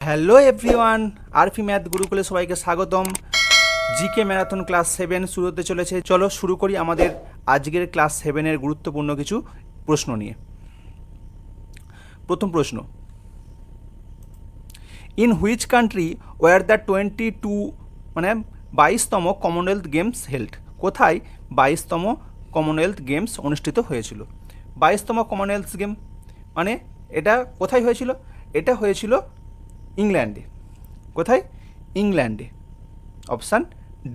Hello everyone, Arfi math গুরুকুলে সবাইকে স্বাগতম। GK marathon class 7 শুরু হতে চলেছে। চলো শুরু করি আমাদের আজকের ক্লাস 7-এর গুরুত্বপূর্ণ কিছু প্রশ্ন নিয়ে। প্রথম প্রশ্ন, in which country were the 22তম কমনওয়েলথ গেমস হেল্ড? কোথায় 22তম কমনওয়েলথ গেমস অনুষ্ঠিত হয়েছিল? 22তম কমনওয়েলথ গেম মানে এটা কোথায় হয়েছিল? এটা হয়েছিল ইংল্যান্ডে। কোথায়? ইংল্যান্ডে। Option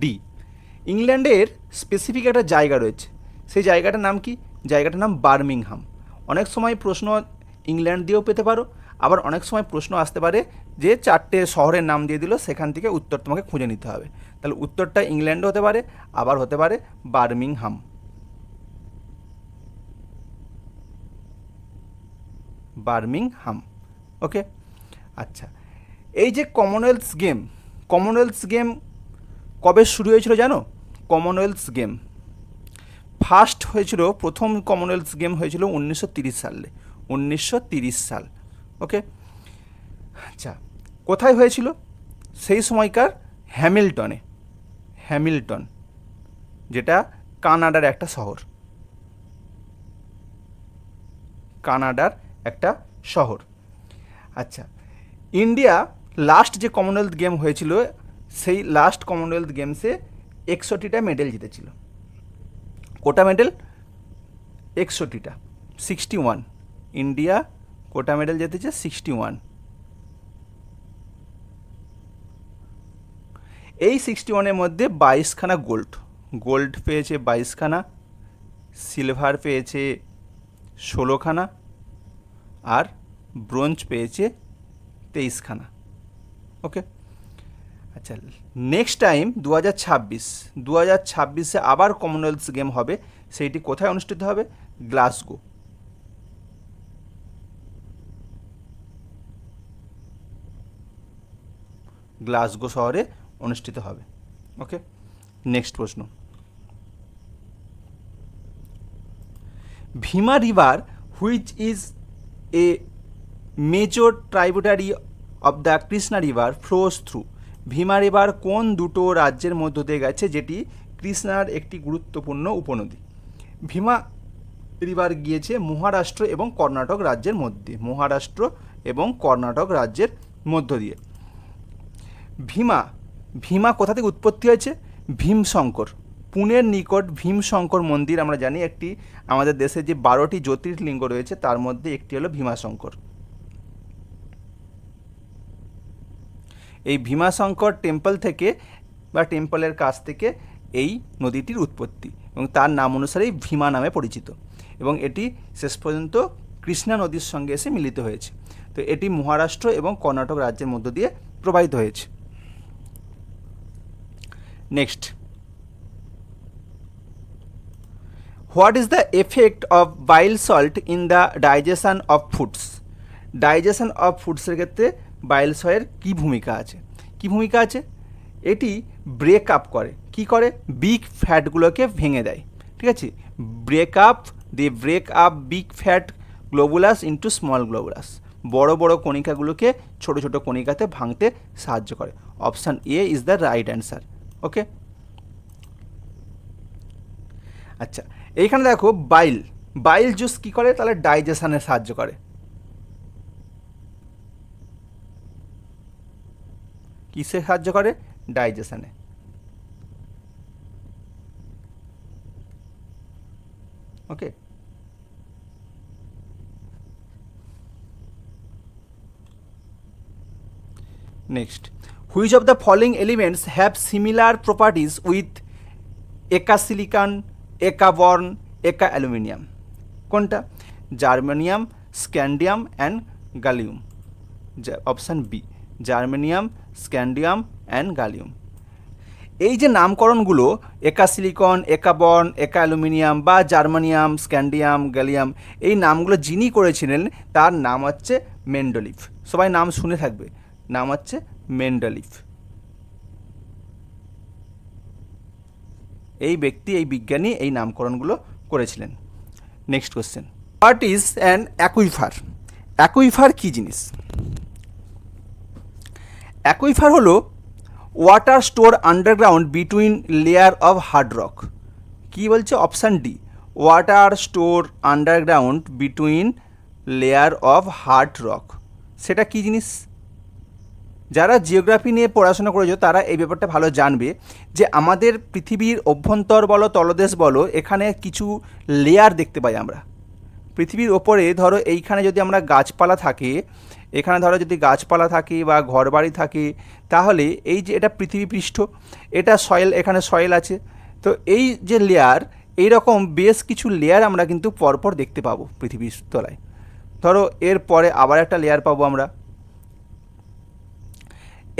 D. ইংল্যান্ডের স্পেসিফিক একটা জায়গা রয়েছে, সেই জায়গাটার নাম কি? জায়গাটার নাম বার্মিংহাম। অনেক সময় প্রশ্ন ইংল্যান্ড দিয়েও পেতে পারো, আবার অনেক সময় প্রশ্ন আসতে পারে যে 4টে শহরের নাম দিয়ে দিল, সেখান থেকে উত্তর তোমাকে খুঁজে নিতে হবে। তাহলে উত্তরটা ইংল্যান্ডও হতে পারে, আবার হতে পারে বার্মিংহাম। বার্মিংহাম। ওকে, আচ্ছা, এই যে কমনওয়েলথ গেম কবে শুরু হয়েছিল জানো? কমনওয়েলথ গেম ফার্স্ট হয়েছিল, প্রথম কমনওয়েলথ গেম হয়েছিল 1930 সালে। 1930 সাল। ওকে, আচ্ছা, কোথায় হয়েছিল? সেই সময়কার হ্যামিল্টন, যেটা কানাডার একটা শহর। আচ্ছা, ইন্ডিয়া লাস্ট যে কমনওয়েলথ গেম হয়েছিল, সেই লাস্ট কমনওয়েলথ গেমসে 61টা মেডেল জিতেছিল। কোটা মেডেল? 61টা, 61। ইন্ডিয়া কোটা মেডেল জিতেছে 61। এই 61-এর মধ্যে 22খানা গোল্ড পেয়েছে 22খানা, সিলভার পেয়েছে 16খানা, আর ব্রোঞ্জ পেয়েছে 23খানা। ওকে, আচ্ছা, নেক্সট টাইম 2026-এ আবার কমনওয়েলথ গেম হবে। সেইটি কোথায় অনুষ্ঠিত হবে? গ্লাসগো শহরে অনুষ্ঠিত হবে। ওকে, নেক্সট প্রশ্ন, Bhima river which is a major tributary of the Krishna river flows through? Bhima river কোন দুটো রাজ্যের মধ্য দিয়ে গেছে, যেটি কৃষ্ণার একটি গুরুত্বপূর্ণ উপনদী? ভীমা রিভার গিয়েছে মহারাষ্ট্র এবং কর্ণাটক রাজ্যের মধ্য দিয়ে। ভীমা কোথা থেকে উৎপত্তি হয়েছে? ভীমশঙ্কর, পুনের নিকট ভীমশঙ্কর মন্দির। আমরা জানি একটি আমাদের দেশে যে 12টি জ্যোতির্লিঙ্গ রয়েছে, তার মধ্যে একটি হলো ভীমাশঙ্কর। এই ভীমাশঙ্কর টেম্পল থেকে বা টেম্পলের কাছ থেকে এই নদীটির উৎপত্তি, এবং তার নাম অনুসারেই ভীমা নামে পরিচিত, এবং এটি শেষ পর্যন্ত কৃষ্ণা নদীর সঙ্গে এসে মিলিত হয়েছে। তো এটি মহারাষ্ট্র এবং কর্ণাটক রাজ্যের মধ্য দিয়ে প্রবাহিত হয়েছে। Next, what is the effect of bile salt in the digestion of foods? Digestion of ফুডসের ক্ষেত্রে বাইল সল্টের কী ভূমিকা আছে? এটি ব্রেক আপ করে। কি করে? বিগ ফ্যাটগুলোকে ভেঙে দেয়। ঠিক আছে, break up big fat globules into small globules. বড় বড় কণিকাগুলোকে ছোট ছোট কণিকাতে ভাঙতে সাহায্য করে। Option A is the right answer. Okay, আচ্ছা, এইখানে দেখো বাইল জুস কি করে? তাহলে ডাইজেশনে সাহায্য করে। কিসে সাহায্য করে? ডাইজেশনে। Okay, next, which of the following elements have similar properties with eka silicon, eka boron, eka aluminium? কোনটা? Germanium, scandium and gallium. Option B, germanium, scandium and gallium. এই যে নামকরণগুলো, একা silicon, eka boron, eka aluminium বা germanium, scandium, gallium, এই নামগুলো যিনি করেছিলেন তার নাম হচ্ছে মেন্ডেলিভ। সবাই নাম শুনে থাকবে, নাম হচ্ছে মেন্ডেলিভ। এই বিজ্ঞানী এই নামকরণগুলো করেছিলেন। Next question, what is an aquifer? Aquifer কী জিনিস? অ্যাকুইফার হলো water store underground between layer of hard rock. কী বলছে? Option D, water store underground between layer of hard rock. সেটা কী জিনিস? যারা জিওগ্রাফি নিয়ে পড়াশোনা করেছো তারা এই ব্যাপারটা ভালো জানবে যে আমাদের পৃথিবীর অভ্যন্তর বলো তলদেশ বলো, এখানে কিছু লেয়ার দেখতে পাই আমরা। পৃথিবীর ওপরে ধরো এইখানে যদি আমরা গাছপালা থাকে, এখানে ধরো যদি গাছপালা থাকে বা ঘরবাড়ি থাকে, তাহলে এই যে এটা পৃথিবী পৃষ্ঠ, এটা সয়েল, এখানে সয়েল আছে। তো এই যে লেয়ার, এইরকম বেশ কিছু লেয়ার আমরা কিন্তু পরপর দেখতে পাবো পৃথিবীর তলায়। ধরো এর পরে আবার একটা লেয়ার পাবো আমরা।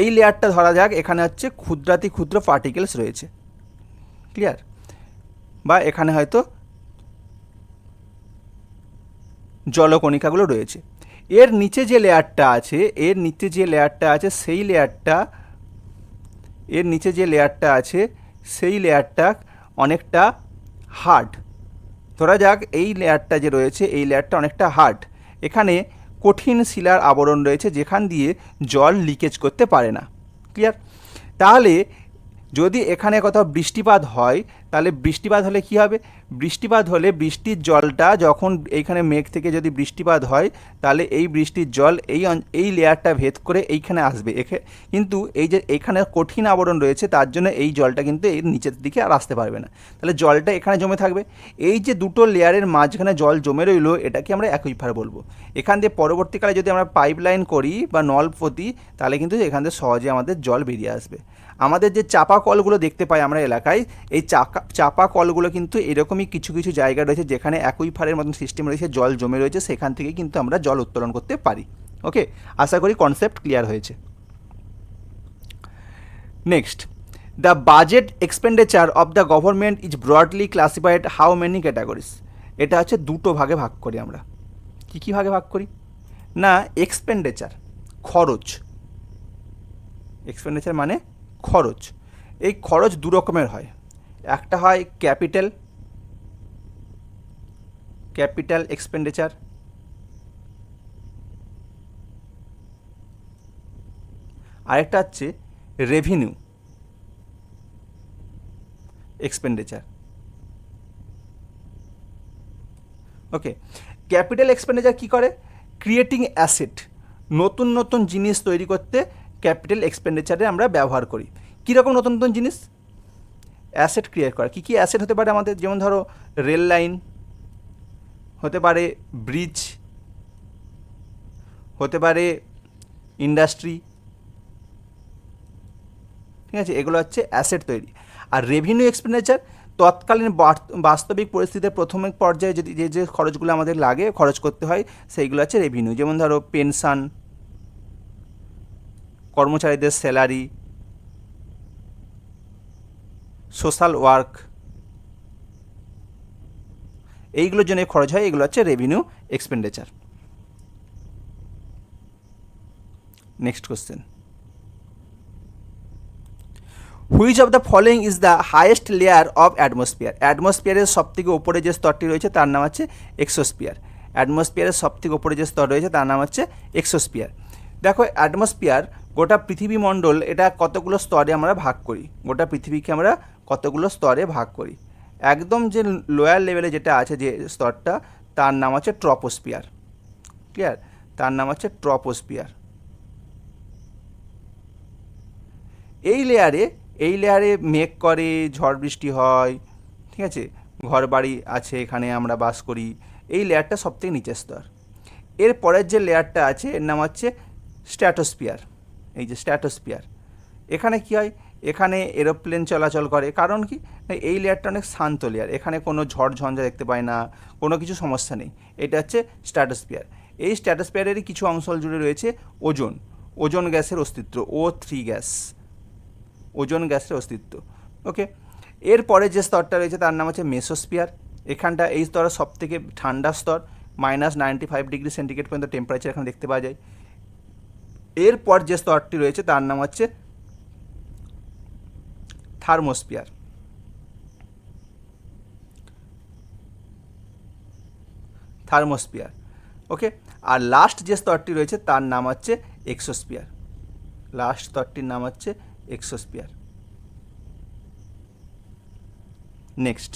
এই লেয়ারটা ধরা যাক এখানে হচ্ছে ক্ষুদ্রাতি ক্ষুদ্র পার্টিকেলস রয়েছে, ক্লিয়ার? বা এখানে হয়তো জলকণিকাগুলো রয়েছে। এর নিচে যে লেয়ারটা আছে, এর নিচে যে লেয়ারটা আছে সেই লেয়ারটা, এর নিচে যে লেয়ারটা আছে সেই লেয়ারটা অনেকটা হার্ড। ধরা যাক এই লেয়ারটা যে রয়েছে এই লেয়ারটা অনেকটা হার্ড। এখানে কঠিন শিলার আবরণ রয়েছে যেখান দিয়ে জল লিকেজ করতে পারে না, ক্লিয়ার? তাহলে যদি এখানে কোথাও বৃষ্টিপাত হয়, তাহলে বৃষ্টিপাত হলে কী হবে? বৃষ্টিপাত হলে বৃষ্টির জলটা যখন এইখানে মেঘ থেকে যদি বৃষ্টিপাত হয়, তাহলে এই বৃষ্টির জল এই লেয়ারটা ভেদ করে এইখানে আসবে। কিন্তু এই যে এইখানে কঠিন আবরণ রয়েছে তার জন্য এই জলটা কিন্তু এর নিচের দিকে আর আসতে পারবে না, তাহলে জলটা এখানে জমে থাকবে। এই যে দুটো লেয়ারের মাঝখানে জল জমে রইলো, এটাকে আমরা অ্যাকুইফার বলবো। এখান দিয়ে পরবর্তীকালে যদি আমরা পাইপ লাইন করি বা নল পতি, তাহলে কিন্তু এখান থেকে সহজে আমাদের জল বেরিয়ে আসবে। আমাদের যে চাপা কলগুলো দেখতে পাই আমরা এলাকায়, এই চাপা কলগুলো কিন্তু এরকমই কিছু কিছু জায়গা রয়েছে যেখানে অ্যাকুইফারের মতন সিস্টেম রয়েছে, জল জমে রয়েছে, সেখান থেকে কিন্তু আমরা জল উত্তোলন করতে পারি। ওকে, আশা করি কনসেপ্ট ক্লিয়ার হয়েছে। Next, the budget expenditure of the government is broadly classified how many categories. এটা হচ্ছে দুটো ভাগে ভাগ করি আমরা। কী কী ভাগে ভাগ করি? না, এক্সপেন্ডিচার খরচ, এক্সপেন্ডিচার মানে খরচ। এই খরচ দু রকমের হয়। একটা হয় ক্যাপিটাল এক্সপেন্ডিচার, আরেকটা হচ্ছে রেভিনিউ এক্সপেন্ডিচার। ওকে, ক্যাপিটাল এক্সপেন্ডিচার কী করে? ক্রিয়েটিং অ্যাসেট, নতুন নতুন জিনিস তৈরি করতে ক্যাপিটাল এক্সপেন্ডিচারে আমরা ব্যবহার করি। কীরকম নতুন নতুন জিনিস? অ্যাসেট ক্রিয়েট করা। কী কী অ্যাসেট হতে পারে আমাদের? যেমন ধরো রেল লাইন হতে পারে, ব্রিজ হতে পারে, ইন্ডাস্ট্রি, ঠিক আছে? এগুলো হচ্ছে অ্যাসেট তৈরি। আর রেভিনিউ এক্সপেন্ডিচার তৎকালীন বাস্তবিক পরিস্থিতিতে প্রথম পর্যায়ে যদি যে যে খরচগুলো আমাদের লাগে, খরচ করতে হয়, সেইগুলো হচ্ছে রেভিনিউ। যেমন ধরো পেনশন, কর্মচারীদের স্যালারি, সোশ্যাল ওয়ার্ক, এইগুলোর জন্য খরচ হয়, এগুলো হচ্ছে revenue expenditure. Next question, which of the following is the highest layer of atmosphere? অ্যাটমসফিয়ারের সবথেকে উপরে যে স্তরটি রয়েছে তার নাম হচ্ছে এক্সোস্ফিয়ার। অ্যাটমসফিয়ারের সবথেকে উপরে যে স্তর রয়েছে তার নাম হচ্ছে এক্সোস্ফিয়ার। দেখো, অ্যাটমসফিয়ার গোটা পৃথিবী মণ্ডল, এটা কতগুলো স্তরে আমরা ভাগ করি, গোটা পৃথিবীকে আমরা কতগুলো স্তরে ভাগ করি। একদম যে লোয়ার লেভেলে যেটা আছে যে স্তরটা, তার নাম হচ্ছে ট্রপোস্ফিয়ার, ক্লিয়ার? তার নাম হচ্ছে ট্রপোস্ফিয়ার। এই লেয়ারে মেঘ করে, ঝড় বৃষ্টি হয়, ঠিক আছে? ঘর বাড়ি আছে, এখানে আমরা বাস করি। এই লেয়ারটা সবথেকে নিচের স্তর। এর পরের যে লেয়ারটা আছে এর নাম হচ্ছে স্ট্র্যাটোস্ফিয়ার। এই যে স্ট্র্যাটোস্ফিয়ার, এখানে কি হয়? এখানে এরোপ্লেন চলাচল করে। কারণ কি? এই লেয়ারটা অনেক শান্ত লেয়ার, এখানে কোনো ঝড় ঝঞ্ঝা দেখতে পায় না, কোনো কিছু সমস্যা নেই। এটা হচ্ছে স্ট্র্যাটোস্ফিয়ার। এই স্ট্র্যাটোস্ফিয়ারেরই কিছু অংশ জুড়ে রয়েছে ওজোন গ্যাসের অস্তিত্ব, O3 গ্যাস, ওজোন গ্যাসের অস্তিত্ব। ওকে, এরপরে যে স্তরটা রয়েছে তার নাম হচ্ছে মেসোস্ফিয়ার। এখানটা এই স্তরের সবথেকে ঠান্ডা স্তর, -95 ডিগ্রি সেন্টিগ্রেড পর্যন্ত টেম্পারেচার এখানে দেখতে পাওয়া যায়। এরপর যে স্তরটি রয়েছে তার নাম হচ্ছে থার্মোস্ফিয়ার। ওকে, আর লাস্ট যে স্তরটি রয়েছে তার নাম হচ্ছে এক্সোস্ফিয়ার। লাস্ট স্তরটির নাম হচ্ছে exosphere. Next,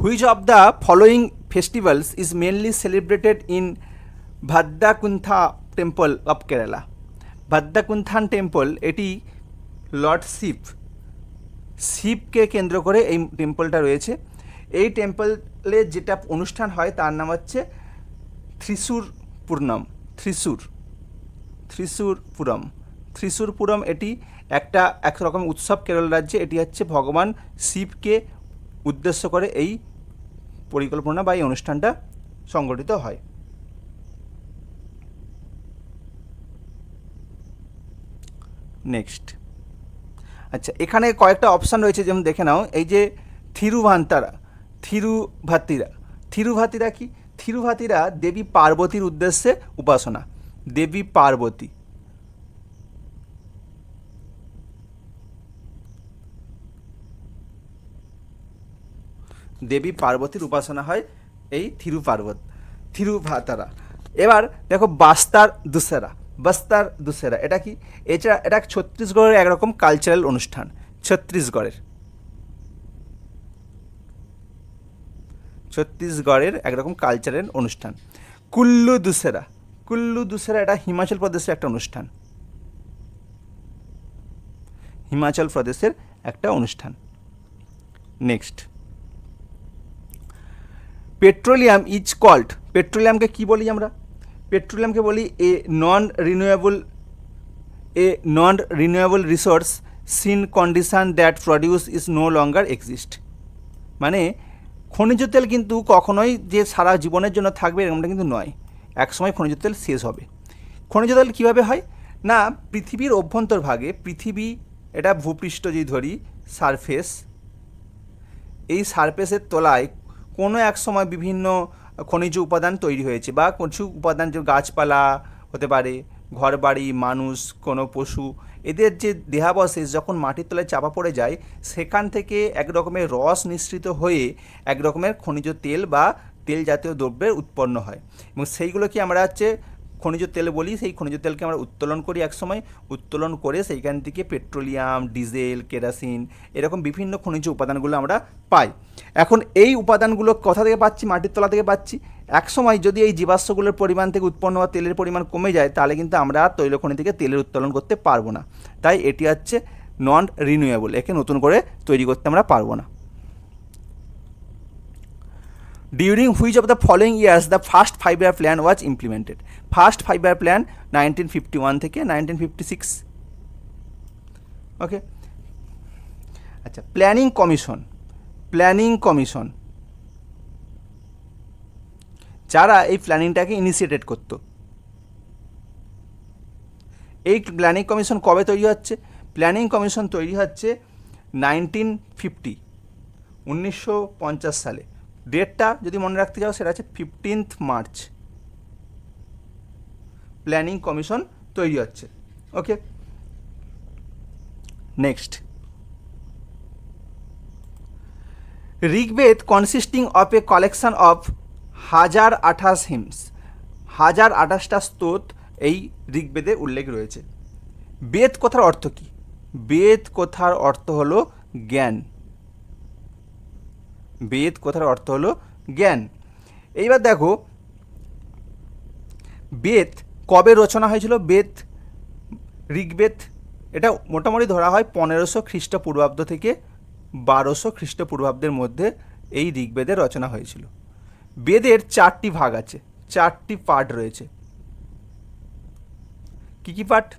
which of the following festivals is mainly celebrated in Vadakkunnatha temple of Kerala? Vadakkunnathan temple, এটি লর্ড শিবকে কেন্দ্র করে এই টেম্পলটা রয়েছে। এই টেম্পলে যেটা অনুষ্ঠান হয় তার নাম হচ্ছে থ্রিসুর পূর্ণম, থ্রিসুরপুরম। এটি একরকম উৎসব কেরল রাজ্যে। এটি হচ্ছে ভগবান শিবকে উদ্দেশ্য করে এই পরিকল্পনা বা এই অনুষ্ঠানটা সংগঠিত হয়। নেক্সট, আচ্ছা, এখানে কয়েকটা অপশান রয়েছে, যেমন দেখে নাও। এই যে থিরুভাতিরা কি? থিরুভাতিরা দেবী পার্বতীর উদ্দেশ্যে উপাসনা। দেবী পার্বতীর উপাসনা হয় এই থিরুভাতারা। এবার দেখো বাস্তার দুসেরা, এটা কি? এটা ছত্তিশগড়ের একরকম কালচারাল অনুষ্ঠান। ছত্তিশগড়ের একরকম কালচারাল অনুষ্ঠান। কুল্লু দুসেরা, এটা হিমাচল প্রদেশের একটা অনুষ্ঠান। নেক্সট, পেট্রোলিয়াম ইজ কল্ড, পেট্রোলিয়ামকে কি বলি আমরা? পেট্রোলিয়ামকে বলি a non renewable resource since condition that produce is no longer exist. মানে খনিজ তেল কিন্তু কখনোই যে সারা জীবনের জন্য থাকবে এরকমটা কিন্তু নয়, একসময় খনিজ তেল শেষ হবে। খনিজ তেল কীভাবে হয় না, পৃথিবীর অভ্যন্তরভাগে, এটা ভূপৃষ্ঠ যদি ধরি, সারফেস, এই সারফেসের তলায় কোনো এক সময় বিভিন্ন খনিজ উপাদান তৈরি হয়েছে, বা কিছু উপাদান যে গাছপালা হতে পারে, ঘরবাড়ি, মানুষ, কোনো পশু, এদের যে দেহাবশেষ যখন মাটির তলায় চাপা পড়ে যায়, সেখান থেকে এক রকমের রস নিঃসৃত হয়ে এক রকমের খনিজ তেল বা তেল জাতীয় দ্রব্যের উৎপন্ন হয়, এবং সেইগুলোকে আমরা খনিজ তেল বলি। সেই খনিজ তেলকে আমরা উত্তোলন করি, উত্তোলন করে সেইখান থেকে পেট্রোলিয়াম, ডিজেল, কেরাসিন, এরকম বিভিন্ন খনিজ উপাদানগুলো আমরা পাই। এখন এই উপাদানগুলো কোথা থেকে পাচ্ছি? মাটির তলা থেকে পাচ্ছি। একসময় যদি এই জীবাশ্মগুলোর পরিমাণ থেকে উৎপন্ন হওয়া তেলের পরিমাণ কমে যায়, তাহলে কিন্তু আমরা তৈলখনি থেকে তেলের উত্তোলন করতে পারবো না। তাই এটি হচ্ছে নন রিনিউয়েবল, একে নতুন করে তৈরি করতে আমরা পারবো না। During which of the following years the first 5-year plan was implemented? First 5-year plan 1951 থেকে 1956। ওকে, আচ্ছা, প্ল্যানিং কমিশন যারা এই প্ল্যানিংটাকে ইনিশিয়েটেড করতো, এই প্ল্যানিং কমিশন কবে তৈরি হচ্ছে? প্ল্যানিং কমিশন তৈরি হচ্ছে 1950 সালে। ডেটটা যদি মনে রাখতে চাও, সেটা হচ্ছে 15 মার্চ। প্ল্যানিং কমিশন তৈরি হচ্ছে। Okay, next, Rigveda consisting of a collection of 1028 hymns, 1028টা স্তোত্র এই ঋগ্বেদে উল্লেখ রয়েছে। বেদ কথার অর্থ কি? বেদ কথার অর্থ হলো জ্ঞান। এইবার দেখো, বেদ কবে রচনা হয়েছিল? ঋগ্বেদ এটা মোটামুটি ধরা হয় 1500 খ্রিস্টপূর্বাব্দ থেকে 1200 খ্রিস্টপূর্বাব্দের মধ্যে এই ঋগ্বেদের রচনা হয়েছিল। বেদের 4টি ভাগ আছে, 4টি পার্ট রয়েছে। কী কী পার্ট?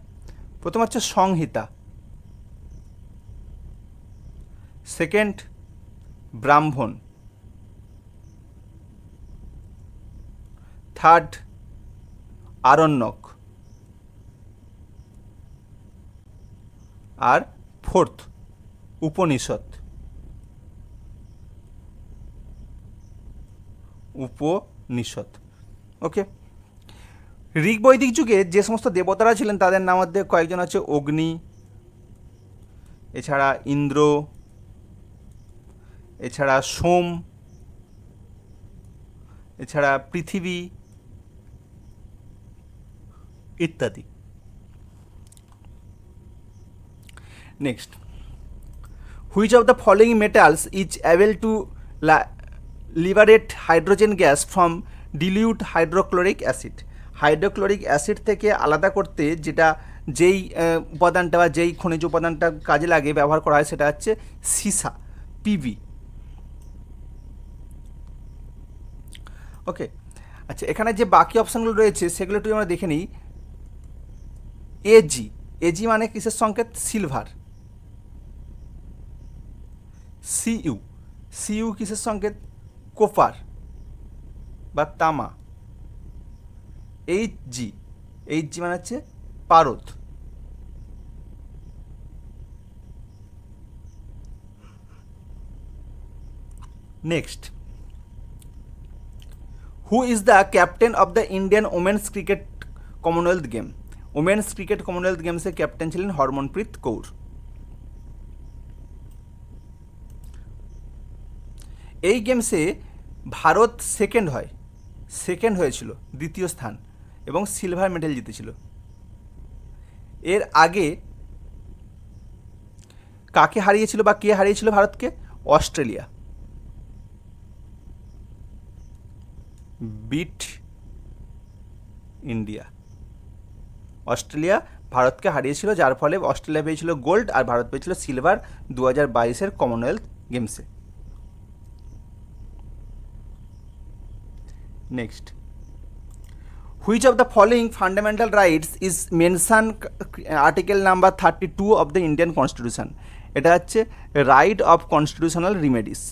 প্রথম হচ্ছে সংহিতা, সেকেন্ড ব্রাহ্মণ, থার্ড আরণ্যক, আর ফোর্থ উপনিষদ। ওকে, ঋগ্বৈদিক যুগে যে সমস্ত দেবতারা ছিলেন তাদের নাম মধ্যে কয়েকজন আছে অগ্নি, এছাড়া ইন্দ্র, এছাড়া সোম, এছাড়া পৃথিবী, ইত্যাদি। Next, which of the following metals is able to liberate hydrogen gas from dilute hydrochloric acid? Hydrochloric acid থেকে আলাদা করতে যেই উপাদানটা বা যেই খনিজ উপাদানটা কাজে লাগে ব্যবহার করা হয় সেটা হচ্ছে সীসা, পিবি। ওকে, আচ্ছা, এখানে যে বাকি অপশানগুলো রয়েছে সেগুলো একটু আমরা দেখে নিই। এজি, এজি মানে কিসের সংকেত? সিলভার। সিইউ, সিইউ কিসের সংকেত? কোপার বা তামা। এইচজি, এইচজি মানে হচ্ছে পারদ। Next, who is the captain of the Indian women's cricket Commonwealth game? Women's cricket Commonwealth গেমসের ক্যাপ্টেন ছিলেন হরমনপ্রীত কৌর। এই গেমসে ভারত সেকেন্ড হয়েছিল, দ্বিতীয় স্থান, এবং সিলভার মেডেল জিতেছিল। এর আগে কাকে হারিয়েছিল বা কে হারিয়েছিল ভারতকে? অস্ট্রেলিয়া। বিট ইন্ডিয়া, অস্ট্রেলিয়া ভারতকে হারিয়েছিল, যার ফলে অস্ট্রেলিয়া পেয়েছিল গোল্ড আর ভারত পেয়েছিল সিলভার 2022-এর কমনওয়েলথ গেমসে। Next, which of the following fundamental rights is mention article number 32 of the Indian constitution? এটা হচ্ছে রাইট অফ কনস্টিটিউশনাল রিমেডিস।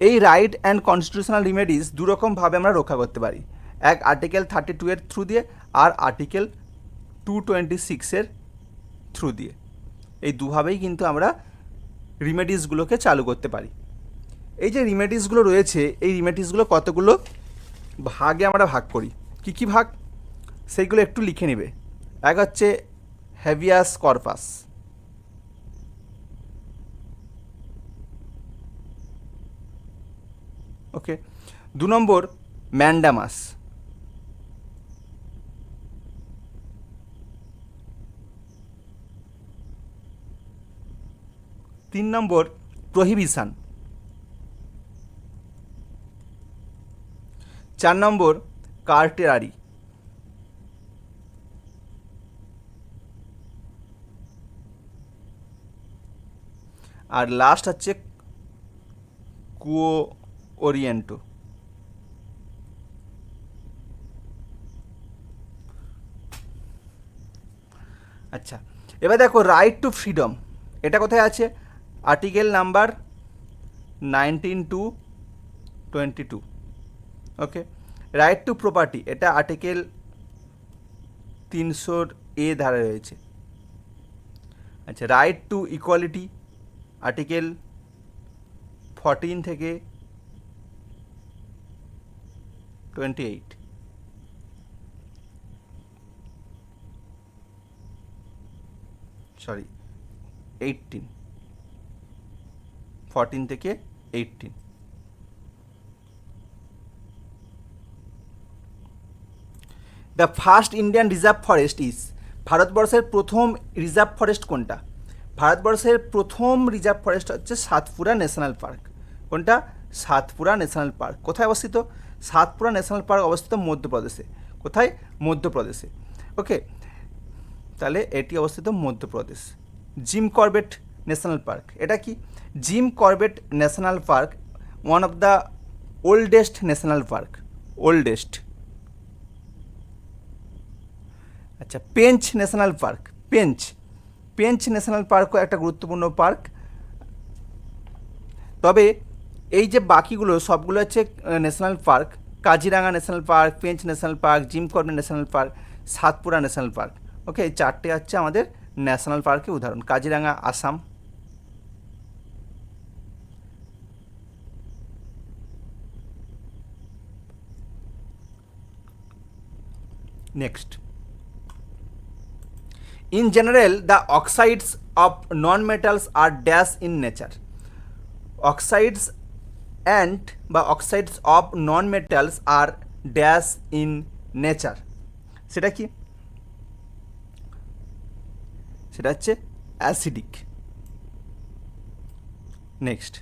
এই রাইট অ্যান্ড কনস্টিটিউশনাল রিমেডিস দুরকমভাবে আমরা রক্ষা করতে পারি, এক আর্টিকেল 32 এর থ্রু দিয়ে আর আর্টিকেল 226-এর থ্রু দিয়ে। এই দুভাবেই কিন্তু আমরা রিমেডিসগুলোকে চালু করতে পারি। এই যে রিমেডিসগুলো রয়েছে, এই রিমেডিসগুলো কতগুলো ভাগে আমরা ভাগ করি। কি কি ভাগ সেইগুলো একটু লিখে নেবে। এক হচ্ছে হ্যাভিয়াস কর্পাস, ওকে। 2 নম্বর ম্যান্ডামাস, 3 নম্বর প্রহিবিশন, 4 নম্বর কার্টেরারি, আর লাস্ট হচ্ছে কুও ওরিয়েন্টো। আচ্ছা, এবার দেখো রাইট টু ফ্রিডম, এটা কোথায় আছে? Article number 19 to 22। Okay, right two property, এটা আর্টিকেল 300A ধারা রয়েছে। আচ্ছা, রাইট টু ইকুয়ালিটি আর্টিকেল 14 থেকে 28। সরি 18, 14 থেকে 18। The first Indian reserve forest is, ভারতবর্ষের প্রথম রিজার্ভ ফরেস্ট কোনটা? ভারতবর্ষের প্রথম রিজার্ভ ফরেস্ট হচ্ছে সাতপুরা ন্যাশনাল পার্ক। কোনটা? Satpura national park. কোথায় অবস্থিত? সাতপুরা ন্যাশনাল পার্ক অবস্থিত মধ্যপ্রদেশে। কোথায়? মধ্যপ্রদেশে। ওকে, তাহলে এটি অবস্থিত Madhya Pradesh. Jim Corbett national park, এটা কি? Jim Corbett national park one of the oldest national park, oldest. আচ্ছা, Pench national park, Pench national পার্কও একটা গুরুত্বপূর্ণ পার্ক। তবে এই যে বাকিগুলো সবগুলো হচ্ছে national park, Kaziranga national park, Pench national park, Jim Corbett national park, Satpura national park. Okay, এই চারটে হচ্ছে আমাদের ন্যাশনাল পার্কের উদাহরণ। Kaziranga Assam. Next, in general the oxides of non-metals are dash in nature. Oxides and বা oxides of non-metals are dash in nature, সেটা কি? সেটা হচ্ছে acidic. Next,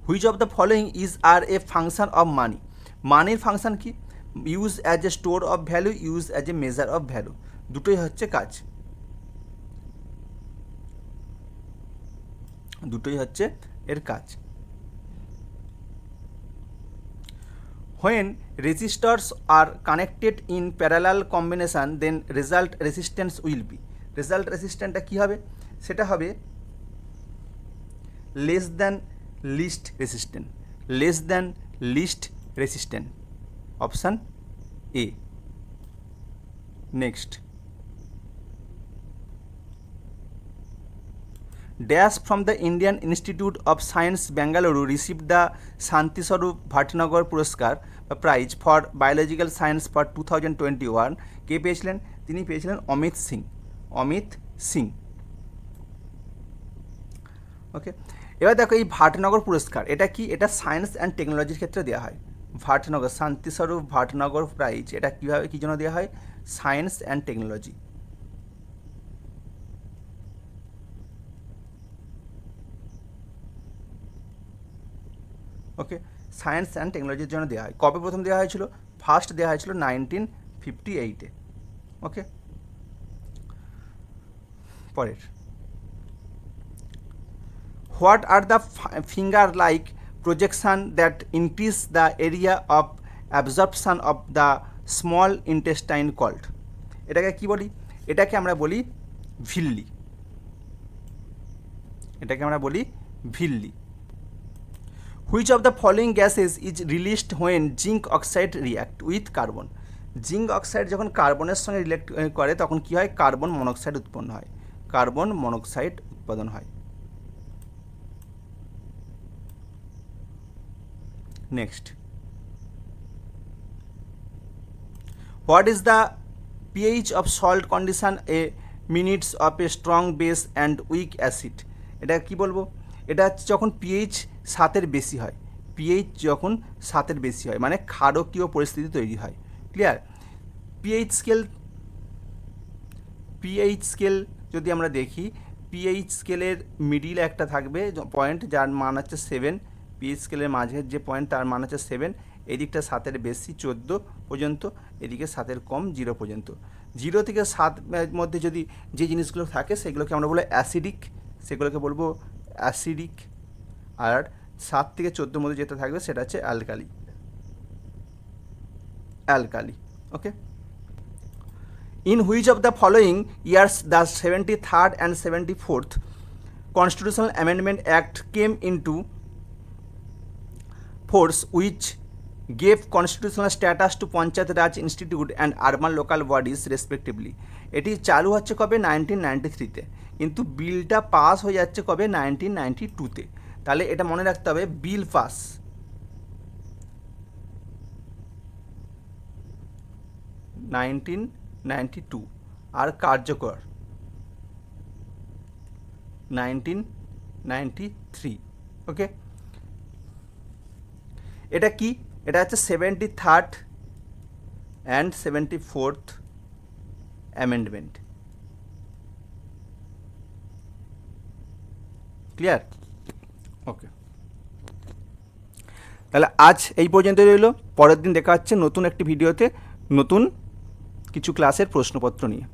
which of the following is are a function of money? মানির function কি? Use as a store of value, use as a measure of value, দুটোই হচ্ছে কাজ, দুটোই হচ্ছে এর কাজ। When resistors are connected in parallel combination, then result resistance will be, result resistance কি হবে? সেটা হবে less than least resistant, less than least resistant, option A. Next, Dash from the Indian Institute of Science Bengaluru received the Shanti Swarup Bhatnagar Puraskar prize for biological science for 2021. কে পেয়েছিলেন? তিনি পেয়েছিলেন অমিত সিং, অমিত সিং। ওকে, এবার দেখো এই ভাটনগর পুরস্কার এটা কি? এটা সায়েন্স অ্যান্ড টেকনোলজির ক্ষেত্রে দেওয়া হয়। ভাটনগর, শান্তি স্বরূপ ভাটনগর প্রাইজ, এটা কীভাবে কী জন্য দেওয়া হয়? Science and technology. Okay, science and টেকনোলজির জন্য দেওয়া হয়। কবে প্রথম দেওয়া হয়েছিল? ফার্স্ট দেওয়া হয়েছিল 1958-এ। ওকে, পরের, what are the finger like projection that increase the area of absorption of the small intestine called? এটাকে কি বলি? এটাকে আমরা বলি ভিল্লি, এটাকে আমরা বলি ভিল্লি। Which of the following gases is released when zinc oxide react with carbon? Zinc oxide যখন কার্বনের সঙ্গে রিলেক্ট করে তখন কি হয়? কার্বন মনোক্সাইড উৎপন্ন হয়, কার্বন মনোক্সাইড উৎপাদন হয়। Next, what is the pH of salt condition A minutes of a strong base and weak acid? এটা কি বলবো? এটা হচ্ছে যখন পিএইচ 7-এর বেশি হয়, পিএইচ যখন 7-এর বেশি হয় মানে ক্ষারকীয় পরিস্থিতি তৈরি হয়। ক্লিয়ার? পিএইচ স্কেল যদি আমরা দেখি, পিএইচ স্কেলের মিডিলে একটা থাকবে পয়েন্ট যার মান হচ্ছে 7, পিএইচ স্কেলের মাঝের যে পয়েন্ট তার মান হচ্ছে 7, এদিকটা 7-এর বেশি 14 পর্যন্ত, এদিকে 7-এর কম 0 পর্যন্ত। 0 থেকে 7 মধ্যে যদি যে জিনিসগুলো থাকে সেগুলোকে আমরা বলবো অ্যাসিডিক, সেগুলোকে বলবো অ্যাসিডিক। আর 7 থেকে 14 মধ্যে যেটা থাকবে সেটা হচ্ছে alkali, alkali. Okay, in which of the following years the 73rd and 74th Constitutional Amendment Act came into force, which gave constitutional status to Panchayat Raj Institute and urban local bodies respectively? এটি চালু হচ্ছে কবে? 1993-তে, কিন্তু বিলটা pass হয়ে যাচ্ছে কবে? 1992-তে। তাহলে এটা মনে রাখতে হবে, বিল পাস 1992 আর কার্যকর 1993। ওকে, এটা কি? এটা হচ্ছে 73rd and 74th amendment. Clear? ওকে, তাহলে আজ এই পর্যন্ত রইল। পরের দিন দেখা হচ্ছে নতুন একটি ভিডিওতে নতুন কিছু ক্লাসের প্রশ্নপত্র নিয়ে।